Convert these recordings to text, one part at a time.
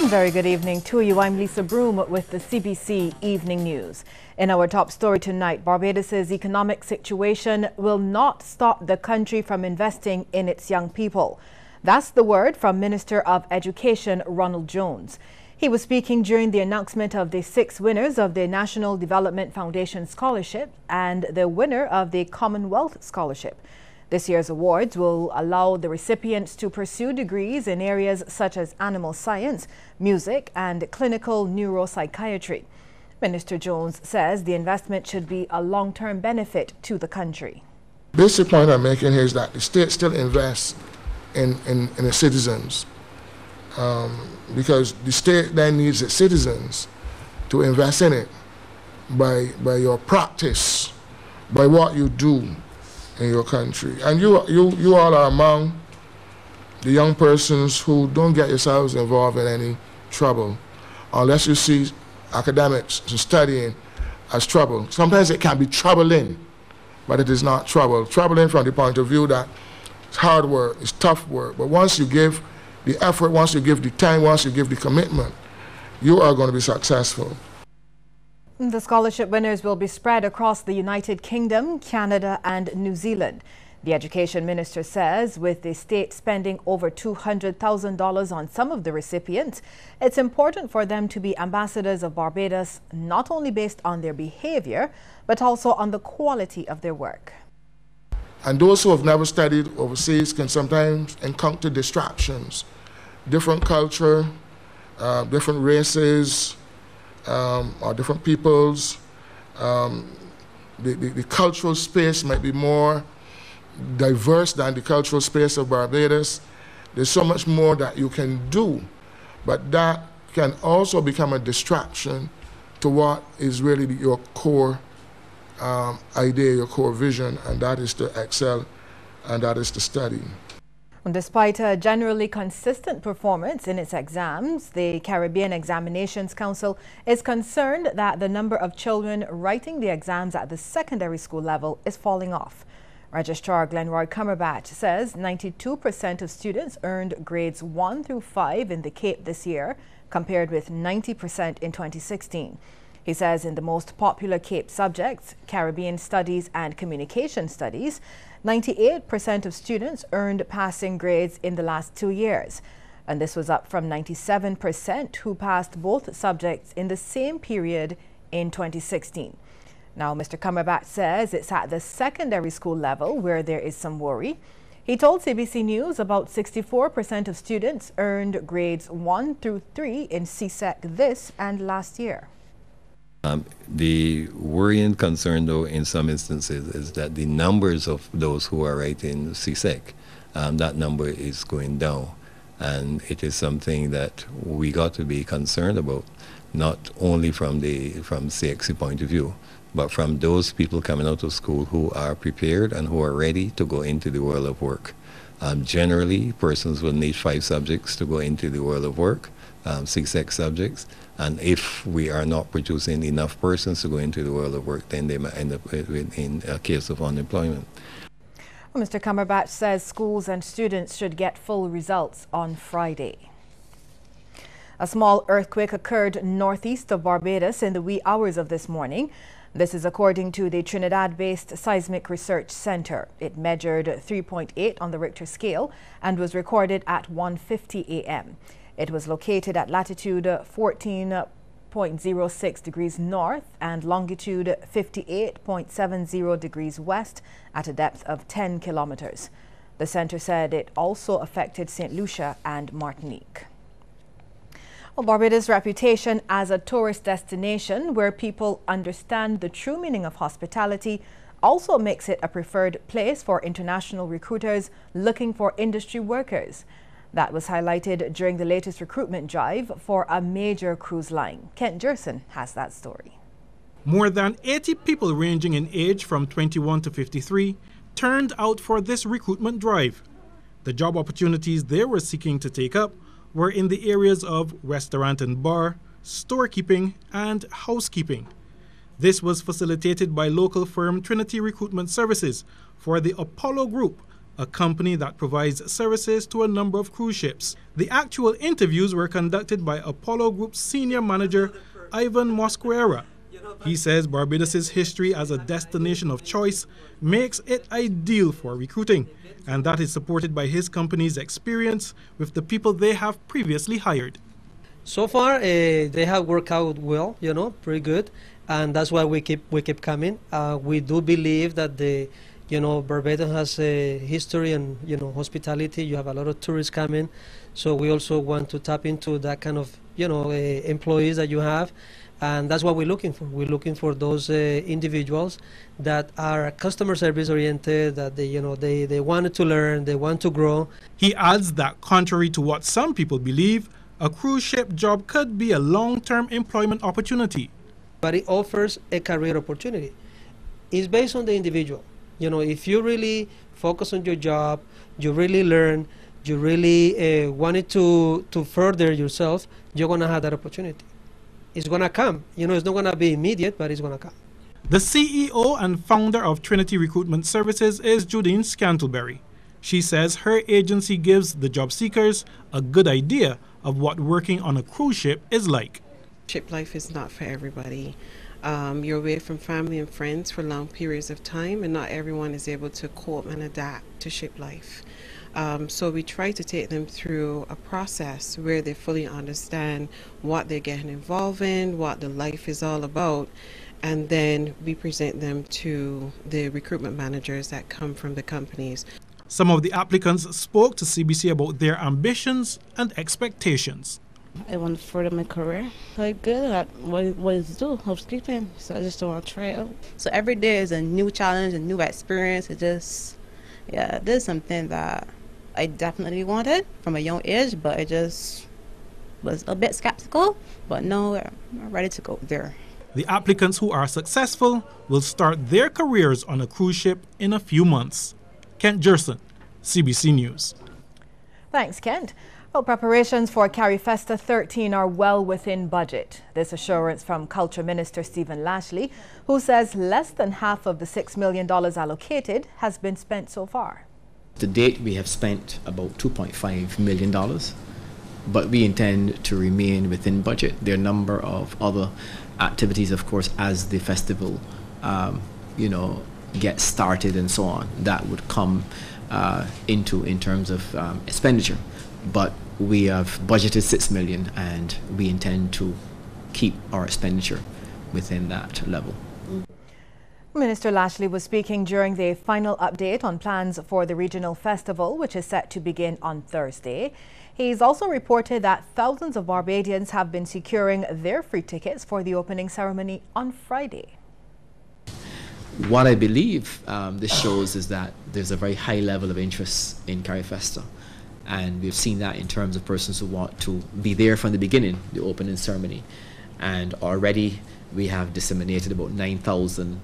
Very good evening to you. I'm Lisa Broom with the CBC Evening News. In our top story tonight, Barbados's economic situation will not stop the country from investing in its young people. That's the word from Minister of Education Ronald Jones. He was speaking during the announcement of the 6 winners of the National Development Foundation Scholarship and the winner of the Commonwealth Scholarship. This year's awards will allow the recipients to pursue degrees in areas such as animal science, music, and clinical neuropsychiatry. Minister Jones says the investment should be a long-term benefit to the country. The basic point I'm making here is that the state still invests in its citizens because the state then needs its citizens to invest in it by your practice, by what you do in your country. And you all are among the young persons who don't get yourselves involved in any trouble unless you see academics and studying as trouble. Sometimes it can be troubling, but it is not trouble. Troubling from the point of view that it's hard work, it's tough work, but once you give the effort, once you give the time, once you give the commitment, you are going to be successful. The scholarship winners will be spread across the United Kingdom, Canada, and New Zealand. The Education Minister says with the state spending over $200,000 on some of the recipients, it's important for them to be ambassadors of Barbados, not only based on their behavior, but also on the quality of their work. And those who have never studied overseas can sometimes encounter distractions, different culture, different races, or different peoples. The cultural space might be more diverse than the cultural space of Barbados. There's so much more that you can do, but that can also become a distraction to what is really your core idea, your core vision, and that is to excel, and that is to study. Despite a generally consistent performance in its exams, the Caribbean Examinations Council is concerned that the number of children writing the exams at the secondary school level is falling off. Registrar Glenroy Cumberbatch says 92% of students earned grades 1 through 5 in the Cape this year, compared with 90% in 2016. He says in the most popular Cape subjects, Caribbean Studies and Communication Studies, 98% of students earned passing grades in the last 2 years. And this was up from 97% who passed both subjects in the same period in 2016. Now, Mr. Cumberbatch says it's at the secondary school level where there is some worry. He told CBC News about 64% of students earned grades 1 through 3 in CSEC this and last year. The worrying concern, though, in some instances, is that the numbers of those who are writing CSEC, that number is going down. And it is something that we got to be concerned about, not only from CXC point of view, but from those people coming out of school who are prepared and who are ready to go into the world of work. Generally, persons will need 5 subjects to go into the world of work, CSEC subjects. And if we are not producing enough persons to go into the world of work, then they might end up in a case of unemployment. Well, Mr. Cumberbatch says schools and students should get full results on Friday. A small earthquake occurred northeast of Barbados in the wee hours of this morning. This is according to the Trinidad-based Seismic Research Center. It measured 3.8 on the Richter scale and was recorded at 1:50 a.m. It was located at latitude 14.06 degrees north and longitude 58.70 degrees west at a depth of 10 kilometers. The center said it also affected St. Lucia and Martinique. Well, Barbados' reputation as a tourist destination where people understand the true meaning of hospitality also makes it a preferred place for international recruiters looking for industry workers. That was highlighted during the latest recruitment drive for a major cruise line. Kent Jerson has that story. More than 80 people ranging in age from 21 to 53 turned out for this recruitment drive. The job opportunities they were seeking to take up were in the areas of restaurant and bar, storekeeping, and housekeeping. This was facilitated by local firm Trinity Recruitment Services for the Apollo Group, a company that provides services to a number of cruise ships. The actual interviews were conducted by Apollo Group's senior manager, Ivan Mosquera. He says Barbados' history as a destination of choice makes it ideal for recruiting, and that is supported by his company's experience with the people they have previously hired. So far, they have worked out well, pretty good, and that's why we keep coming. We do believe that Barbados has a history and hospitality. You have a lot of tourists coming, so we also want to tap into that kind of employees that you have, and that's what we're looking for. We're looking for those individuals that are customer service oriented, that they wanted to learn, they want to grow. He adds that contrary to what some people believe, a cruise ship job could be a long-term employment opportunity. But it offers a career opportunity. It's based on the individual. If you really focus on your job, you really learn, you really wanted to further yourself, you're going to have that opportunity. It's going to come. It's not going to be immediate, but it's going to come. The CEO and founder of Trinity Recruitment Services is Judine Scantleberry. She says her agency gives the job seekers a good idea of what working on a cruise ship is like. Ship life is not for everybody. You're away from family and friends for long periods of time, and not everyone is able to cope and adapt to ship life. So we try to take them through a process where they fully understand what they're getting involved in, what the life is all about, and then we present them to the recruitment managers that come from the companies. Some of the applicants spoke to CBC about their ambitions and expectations. I want to further my career. I'm good at what I do, housekeeping, so I just don't want to try it out. So every day is a new challenge, a new experience. This is something that I definitely wanted from a young age, but I just was a bit skeptical. But now I'm ready to go there. The applicants who are successful will start their careers on a cruise ship in a few months. Kent Jerson, CBC News. Thanks, Kent. Well, preparations for CariFesta 13 are well within budget. This assurance from Culture Minister Stephen Lashley, who says less than half of the $6 million allocated has been spent so far. To date, we have spent about $2.5 million, but we intend to remain within budget. There are a number of other activities, of course, as the festival, gets started and so on, that would come in terms of expenditure. But we have budgeted $6 million, and we intend to keep our expenditure within that level. Minister Lashley was speaking during the final update on plans for the regional festival, which is set to begin on Thursday. He's also reported that thousands of Barbadians have been securing their free tickets for the opening ceremony on Friday. What I believe this shows is that there's a very high level of interest in CariFesta. And we've seen that in terms of persons who want to be there from the beginning, the opening ceremony. And already we have disseminated about 9,000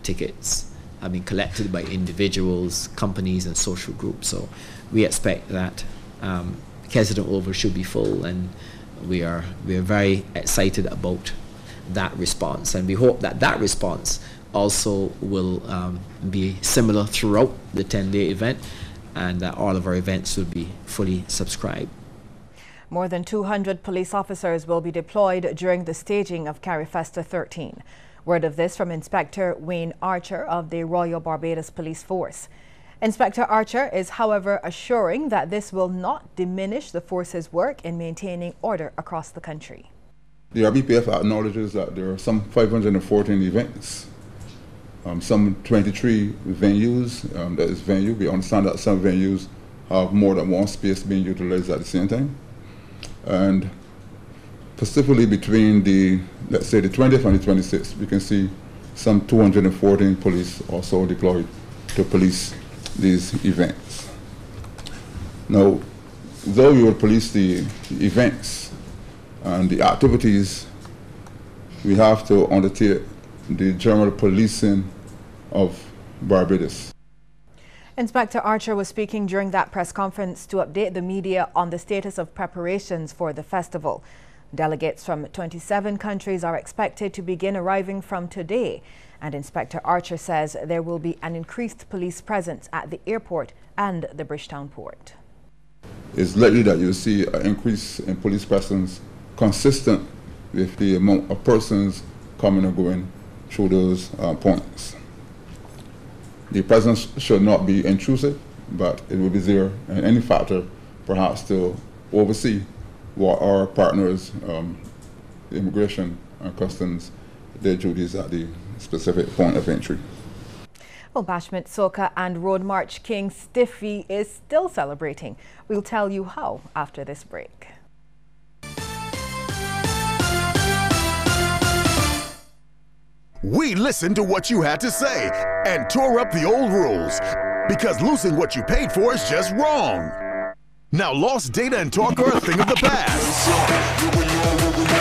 tickets have been collected by individuals, companies, and social groups. So we expect that Kensington Oval should be full, and we are very excited about that response. And we hope that that response also will be similar throughout the 10-day event, and that all of our events will be fully subscribed. More than 200 police officers will be deployed during the staging of CariFesta 13. Word of this from Inspector Wayne Archer of the Royal Barbados Police Force. Inspector Archer is, however, assuring that this will not diminish the force's work in maintaining order across the country. The RBPF acknowledges that there are some 514 events, some 23 venues, that is venue. We understand that some venues have more than one space being utilized at the same time. And specifically between the, let's say, the 20th and the 26th, we can see some 214 police also deployed to police these events. Now, though we will police the events and the activities, we have to undertake the general policing of Barbados. Inspector Archer was speaking during that press conference to update the media on the status of preparations for the festival. Delegates from 27 countries are expected to begin arriving from today, and Inspector Archer says there will be an increased police presence at the airport and the Bridgetown port. It's likely that you'll see an increase in police presence consistent with the amount of persons coming and going through those points. The presence should not be intrusive, but it will be there in any factor, perhaps to oversee what our partners, immigration and customs, their duties at the specific point of entry. Well, Bashment Soca and Road March King Stiffy is still celebrating. We'll tell you how after this break. We listened to what you had to say and tore up the old rules because losing what you paid for is just wrong. Now lost data and talk are a thing of the past.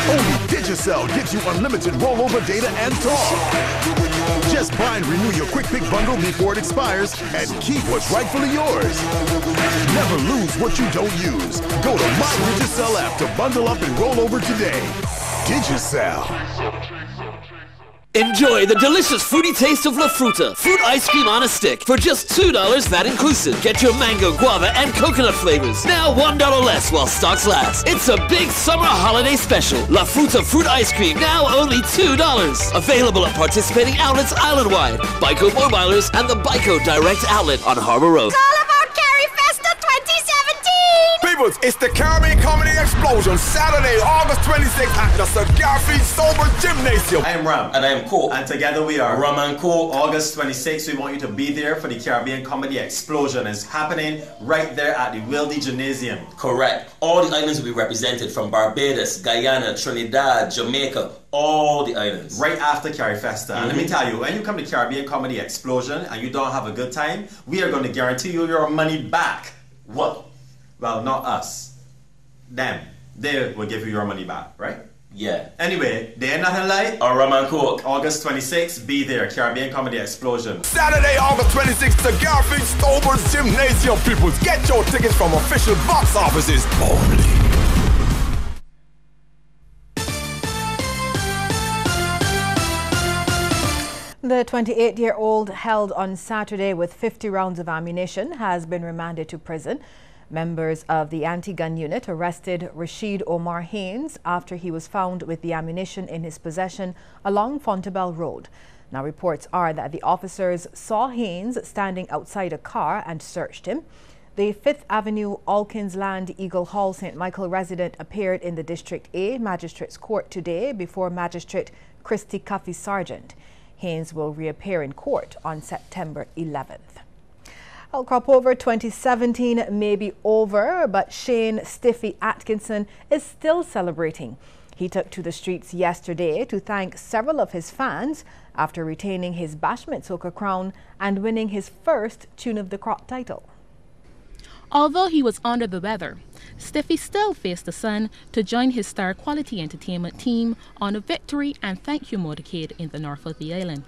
Only Digicel gives you unlimited rollover data and talk. Just buy and renew your Quick Pick bundle before it expires and keep what's rightfully yours. Never lose what you don't use. Go to My Digicel app to bundle up and roll over today. Digicel. Enjoy the delicious fruity taste of La Fruta, fruit ice cream on a stick for just $2 VAT inclusive. Get your mango, guava, and coconut flavors. Now $1 less while stocks last. It's a big summer holiday special. La Fruta fruit ice cream, now only $2. Available at participating outlets island-wide. Byco Mobilers and the Byco Direct Outlet on Harbor Road. It's all about Carifesta 2017! Peoples, it's the Caribbean Comedy Explosion, Saturday, August 26th at the Cigar Feet Sober Gymnasium. I am Ram. And I am Cole. And together we are Ram and Cole. August 26th, we want you to be there for the Caribbean Comedy Explosion. It's happening right there at the Wildy Gymnasium. Correct. All the islands will be represented from Barbados, Guyana, Trinidad, Jamaica, all the islands. Right after Carifesta. And let me tell you, when you come to Caribbean Comedy Explosion and you don't have a good time, we are going to guarantee you your money back. What? Well, not us. Them. They will give you your money back, right? Yeah. Anyway, Day and Nothing Light or Rum and Coke. August 26th, be there. Caribbean Comedy Explosion. Saturday, August 26th, Cigar Feet Sober Gymnasium. Peoples, get your tickets from official box offices only. The 28-year-old held on Saturday with 50 rounds of ammunition has been remanded to prison. Members of the anti-gun unit arrested Rashid Omar Haynes after he was found with the ammunition in his possession along Fontebelle Road. Now, reports are that the officers saw Haynes standing outside a car and searched him. The 5th Avenue Alkins Land Eagle Hall St. Michael resident appeared in the District A Magistrates Court today before Magistrate Christy Cuffy Sargent. Haynes will reappear in court on September 11th. Well, Crop Over 2017 may be over, but Shane Stiffy Atkinson is still celebrating. He took to the streets yesterday to thank several of his fans after retaining his Bashment Soca crown and winning his first Tune of the Crop title. Although he was under the weather, Stiffy still faced the sun to join his Star Quality Entertainment team on a victory and thank you motorcade in the north of the island.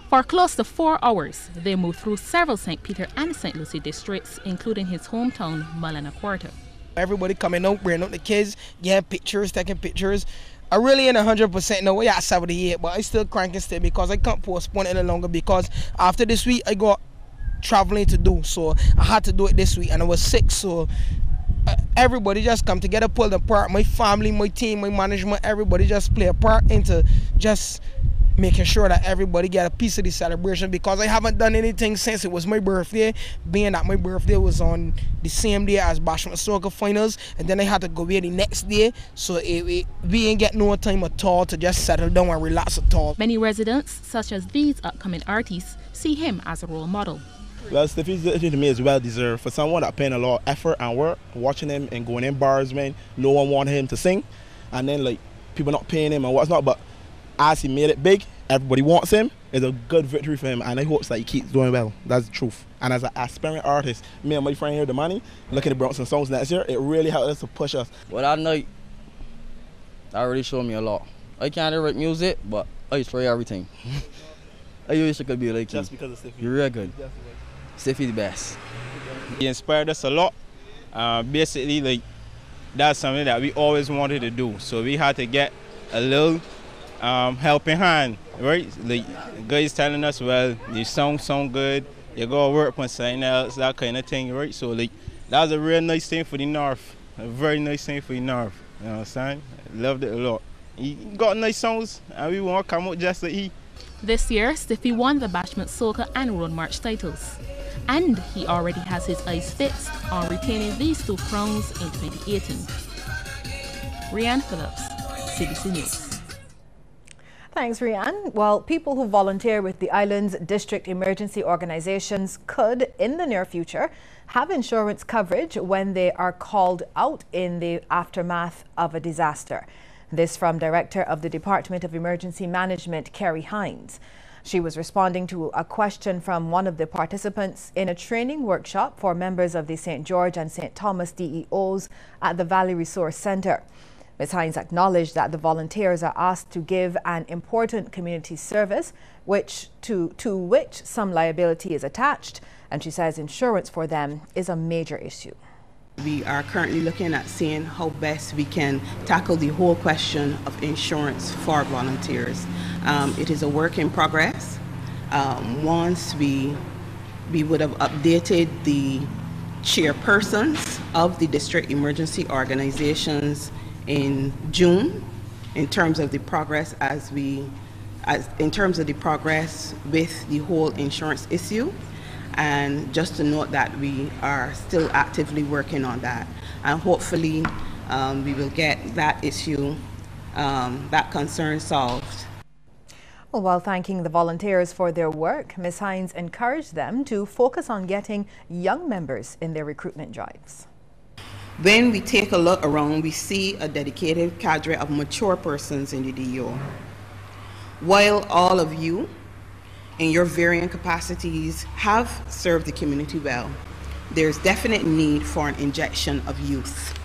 For close to 4 hours, they moved through several St. Peter and St. Lucie districts, including his hometown, Malana Quarter. Everybody coming out, bringing out the kids, getting pictures, taking pictures. I really ain't 100% know where I 78, but I still cranking still because I can't postpone it any longer because after this week, I got traveling to do, so I had to do it this week and I was sick, so everybody just come together, pull apart. My family, my team, my management, everybody just play a part into just making sure that everybody get a piece of the celebration because I haven't done anything since it was my birthday, being that my birthday was on the same day as Bashment Soca finals, and then I had to go away the next day, so we ain't get no time at all to just settle down and relax at all. Many residents, such as these upcoming artists, see him as a role model. Well, Stiffy's to me is well deserved for someone that paying a lot of effort and work, watching him and going in bars when no one wanted him to sing, and then like people not paying him and what's not, but as he made it big, everybody wants him. It's a good victory for him, and I hope that he keeps doing well. That's the truth. And as an aspiring artist, me and my friend here, the money, looking to bring some songs next year, it really helped us to push us. Well, that night, that really showed me a lot. I can't write music, but I try everything. I wish I could be like Just because of Stiffy. You're real good. Stiffy's the best. He inspired us a lot. Basically, like, that's something that we always wanted to do. So we had to get a little helping hand, right? The guys telling us, well, your song sound good, you gotta work on something else, that kind of thing, right? So like, that was a real nice thing for the North, a very nice thing for the North. You know what I'm saying? Loved it a lot. He got nice songs, and we want to come out just like he. This year, Stiffy won the Bashment Soca and Road March titles. And he already has his eyes fixed on retaining these 2 crowns in 2018. Rianne Phillips, CBC News. Thanks, Rianne. Well, people who volunteer with the island's district emergency organizations could, in the near future, have insurance coverage when they are called out in the aftermath of a disaster. This from Director of the Department of Emergency Management, Kerry Hines. She was responding to a question from one of the participants in a training workshop for members of the St. George and St. Thomas DEOs at the Valley Resource Centre. Ms. Hines acknowledged that the volunteers are asked to give an important community service to which some liability is attached, and she says insurance for them is a major issue. We are currently looking at seeing how best we can tackle the whole question of insurance for volunteers. It is a work in progress. Once we would have updated the chairpersons of the district emergency organizations in June in terms of the progress in terms of the progress with the whole insurance issue. And just to note that we are still actively working on that, and hopefully we will get that issue, that concern solved. Well, while thanking the volunteers for their work, Ms. Hines encouraged them to focus on getting young members in their recruitment drives. When we take a look around, we see a dedicated cadre of mature persons in the DEO. While all of you in your varying capacities have served the community well, there's definite need for an injection of youth.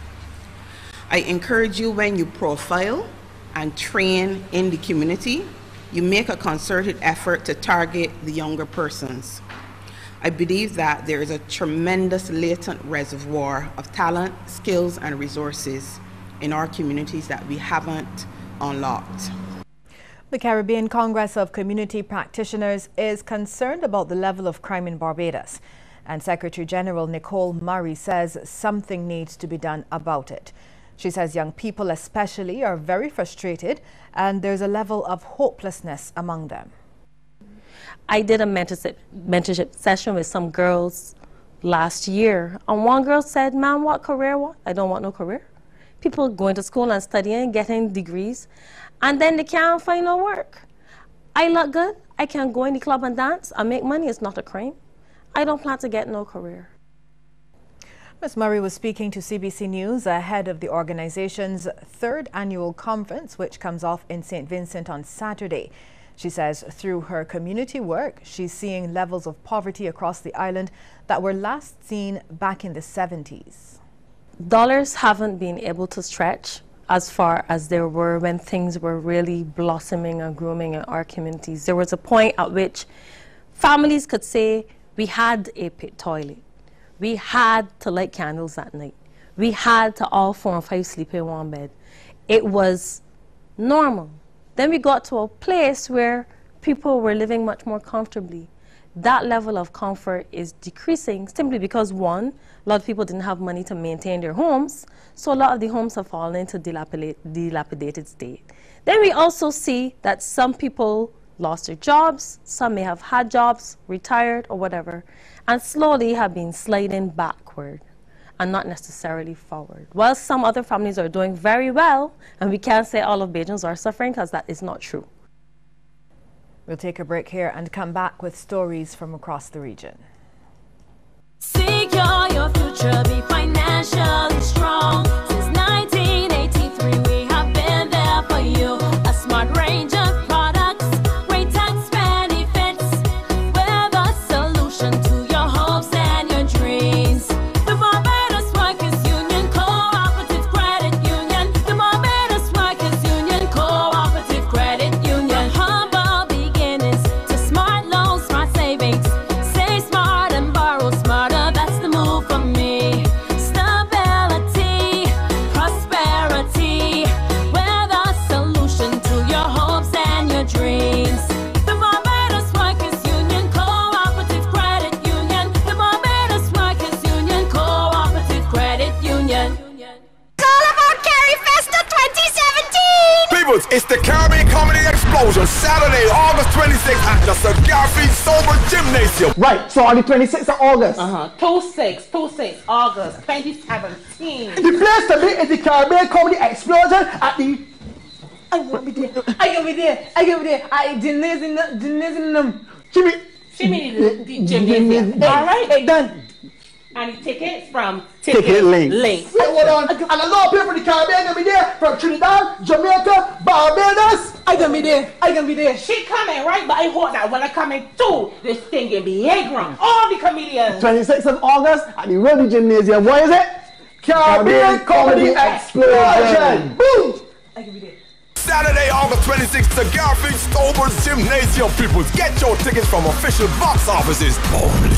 I encourage you, when you profile and train in the community, you make a concerted effort to target the younger persons. I believe that there is a tremendous latent reservoir of talent, skills, and resources in our communities that we haven't unlocked. The Caribbean Congress of Community Practitioners is concerned about the level of crime in Barbados, and Secretary General Nicole Murray says something needs to be done about it. She says young people especially are very frustrated, and there's a level of hopelessness among them. I did a mentorship session with some girls last year, and one girl said, "Ma'am, what career? What? I don't want no career." People going to school and studying, getting degrees, and then they can't find no work. I look good. I can go in the club and dance. I make money. It's not a crime. I don't plan to get no career. Ms. Murray was speaking to CBC News ahead of the organization's 3rd annual conference, which comes off in St. Vincent on Saturday. She says through her community work, she's seeing levels of poverty across the island that were last seen back in the 70s. Dollars haven't been able to stretch as far as they were when things were really blossoming and grooming in our communities. There was a point at which families could say we had a pit toilet. We had to light candles at night. We had to all 4 and 5 sleep in one bed. It was normal. Then we got to a place where people were living much more comfortably. That level of comfort is decreasing simply because, one, a lot of people didn't have money to maintain their homes, so a lot of the homes have fallen into dilapidated state. Then we also see that some people lost their jobs, some may have had jobs, retired or whatever, and slowly have been sliding backward and not necessarily forward. While some other families are doing very well, and we can't say all of Bajans are suffering because that is not true. We'll take a break here and come back with stories from across the region. Secure your future, be financially strong. Since 1983, we have been there for you. A smart range of products, great tax benefits. We're the solution to your hopes and your dreams. The Barbados Workers Union Cooperative Credit Union. The Barbados Workers Union Cooperative Credit Union. Humble beginnings to smart loans, smart savings. Save smart and borrow smarter. That's the move for me. Stability It's the Caribbean Comedy Explosion, Saturday, August 26th at the Cigar Feed Sober Gymnasium. Right, so on the 26th of August. 26 August 2017. The place to be is the Caribbean Comedy Explosion at the... I will be there. I will be there. I will be there. I gymnasium. Jimmy, gymnasium. All right, hey, done. And the tickets from Ticket Link. Hey, hold on. And a lot of people from the Caribbean gonna be there, from Trinidad, Jamaica, Barbados. I gonna be there. I gonna be there. She coming, right? But I hope that when I coming too, this thing can be egg-run. All the comedians. 26th of August at the Ruby Gymnasium. What is it? Caribbean Comedy Explosion. Boom! I can be there. Saturday, August 26th, Cigar Feed Sober's Gymnasium. People, get your tickets from official box offices only.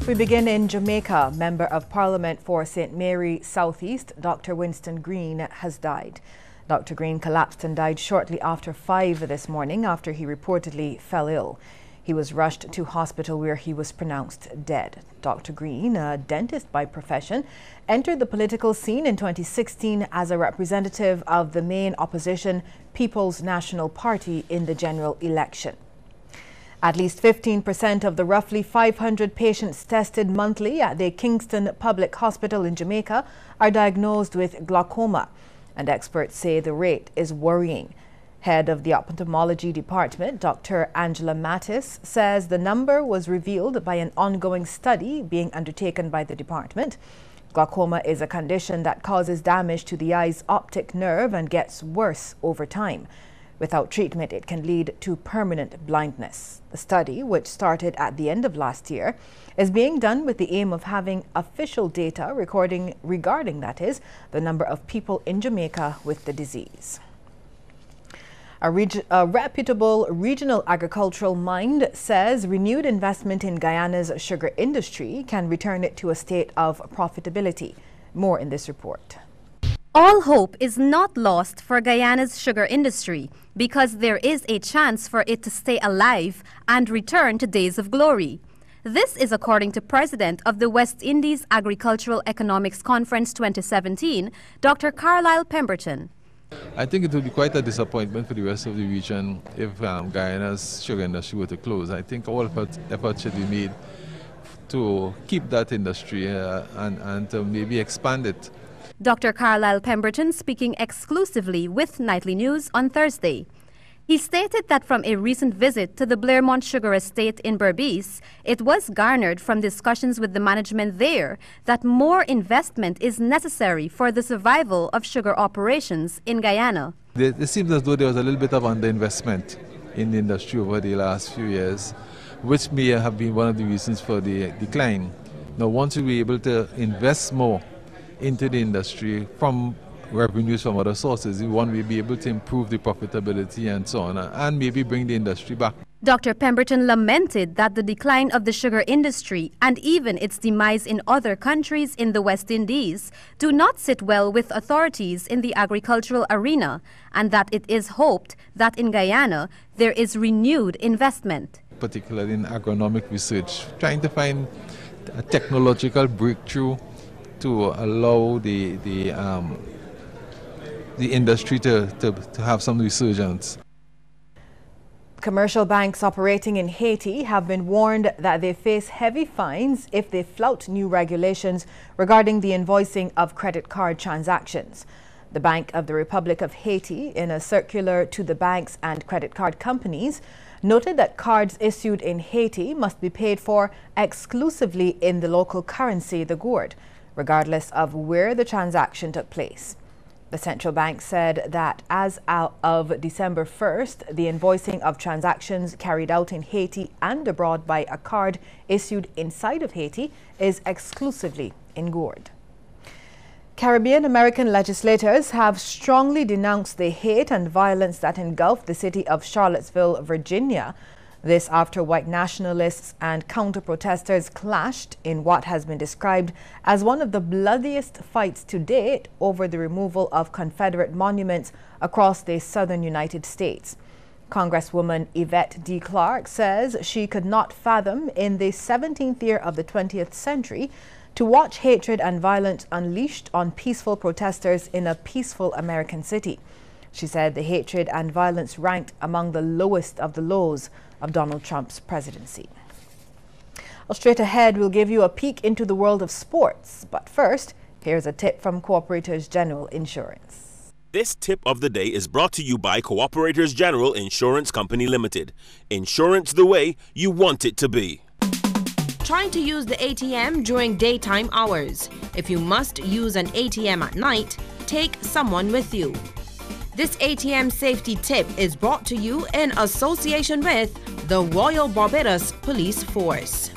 We begin in Jamaica. Member of Parliament for St. Mary Southeast, Dr. Winston Green, has died. Dr. Green collapsed and died shortly after 5 this morning after he reportedly fell ill. He was rushed to hospital where he was pronounced dead. Dr. Green, a dentist by profession, entered the political scene in 2016 as a representative of the main opposition People's National Party in the general election. At least 15% of the roughly 500 patients tested monthly at the Kingston Public Hospital in Jamaica are diagnosed with glaucoma, and experts say the rate is worrying. Head of the ophthalmology department, Dr. Angela Mattis, says the number was revealed by an ongoing study being undertaken by the department. Glaucoma is a condition that causes damage to the eye's optic nerve and gets worse over time. Without treatment, it can lead to permanent blindness. The study, which started at the end of last year, is being done with the aim of having official data regarding the number of people in Jamaica with the disease. A reputable regional agricultural mind says renewed investment in Guyana's sugar industry can return it to a state of profitability. More in this report. All hope is not lost for Guyana's sugar industry because there is a chance for it to stay alive and return to days of glory. This is according to President of the West Indies Agricultural Economics Conference 2017, Dr. Carlisle Pemberton. I think it would be quite a disappointment for the rest of the region if Guyana's sugar industry were to close. I think all efforts should be made to keep that industry and to maybe expand it. Dr. Carlisle Pemberton speaking exclusively with Nightly News on Thursday. He stated that from a recent visit to the Blairmont Sugar Estate in Berbice, it was garnered from discussions with the management there that more investment is necessary for the survival of sugar operations in Guyana. It seems as though there was a little bit of underinvestment in the industry over the last few years, which may have been one of the reasons for the decline. Now, once we were able to invest more into the industry from revenues from other sources, one will be able to improve the profitability and so on, and maybe bring the industry back. Dr. Pemberton lamented that the decline of the sugar industry and even its demise in other countries in the West Indies do not sit well with authorities in the agricultural arena, and that it is hoped that in Guyana there is renewed investment. Particularly in agronomic research, trying to find a technological breakthrough to allow the industry to have some resurgence. Commercial banks operating in Haiti have been warned that they face heavy fines if they flout new regulations regarding the invoicing of credit card transactions. The Bank of the Republic of Haiti, in a circular to the banks and credit card companies, noted that cards issued in Haiti must be paid for exclusively in the local currency, the gourd, regardless of where the transaction took place. The central bank said that as of December 1st, the invoicing of transactions carried out in Haiti and abroad by a card issued inside of Haiti is exclusively in gourd. Caribbean American legislators have strongly denounced the hate and violence that engulfed the city of Charlottesville, Virginia. This after white nationalists and counter-protesters clashed in what has been described as one of the bloodiest fights to date over the removal of Confederate monuments across the southern United States. Congresswoman Yvette D. Clarke says she could not fathom in the 17th year of the 20th century to watch hatred and violence unleashed on peaceful protesters in a peaceful American city. She said the hatred and violence ranked among the lowest of the lows of Donald Trump's presidency. Well, straight ahead, we'll give you a peek into the world of sports. But first, here's a tip from Cooperators General Insurance. This tip of the day is brought to you by Cooperators General Insurance Company Limited. Insurance the way you want it to be. Trying to use the ATM during daytime hours. If you must use an ATM at night, take someone with you. This ATM safety tip is brought to you in association with the Royal Barbados Police Force.